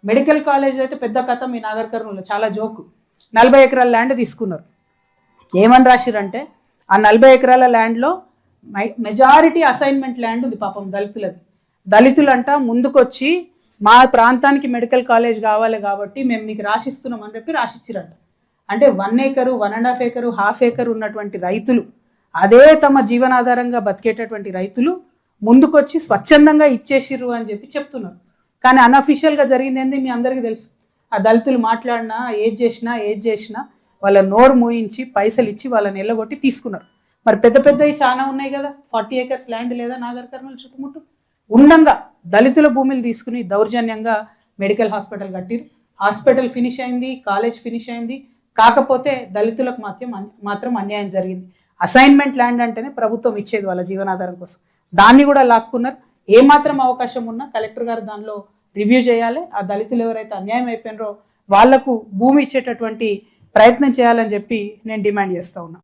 Medical college అయితే పెద్ద కథ మీ నాగర్ కర్నూలులో చాలా జోకు. 40 ఎకరాల ల్యాండ్ తీసుకున్నారు. ఏమని రాసిరంటే ఆ 40 ఎకరాల ల్యాండ్లో మెజారిటీ అసైన్మెంట్ ల్యాండ్ ఉంది పాపం దళితులది. దళితులంట ముందుకొచ్చి మా ప్రాంతానికి మెడికల్ కాలేజ్ కావాలి కాబట్టి మేము నీకు రాసిస్తున్నాం అని చెప్పి రాసిచ్చిరంట. అంటే 1 ఏకరు 1.5 ఏకరు 1/2 ఏకరు ఉన్నటువంటి రైతులు, అదే తమ జీవనాధారంగా బతికేటటువంటి రైతులు ముందుకొచ్చి స్వచ్ఛందంగా ఇచ్చేసిర్రు అని చెప్పి చెప్తున్నారు. కానీ అన్అఫీషియల్గా జరిగింది ఏంది మీ అందరికీ తెలుసు. ఆ దళితులు మాట్లాడినా ఏది చేసినా వాళ్ళ నోరు మూయించి పైసలు ఇచ్చి వాళ్ళని ఎల్లగొట్టి తీసుకున్నారు. మరి పెద్ద పెద్దవి చాలా ఉన్నాయి కదా. 40 ఏకర్స్ ల్యాండ్ లేదా నాగర్ కర్నూలు చుట్టుముట్టు ఉండంగా దళితుల భూమిని తీసుకుని దౌర్జన్యంగా మెడికల్ హాస్పిటల్ కట్టిరు. హాస్పిటల్ ఫినిష్ అయింది, కాలేజ్ ఫినిష్ అయింది. కాకపోతే దళితులకు మాత్రం అన్యాయం జరిగింది. అసైన్మెంట్ ల్యాండ్ అంటేనే ప్రభుత్వం ఇచ్చేది వాళ్ళ జీవనాధారం కోసం. దాన్ని కూడా లాక్కున్నారు. ఏమాత్రం అవకాశం ఉన్నా కలెక్టర్ గారు దానిలో రివ్యూ చేయాలి. ఆ దళితులు ఎవరైతే అన్యాయం అయిపోయినారో వాళ్లకు భూమి ఇచ్చేటటువంటి ప్రయత్నం చేయాలని చెప్పి నేను డిమాండ్ చేస్తా ఉన్నా.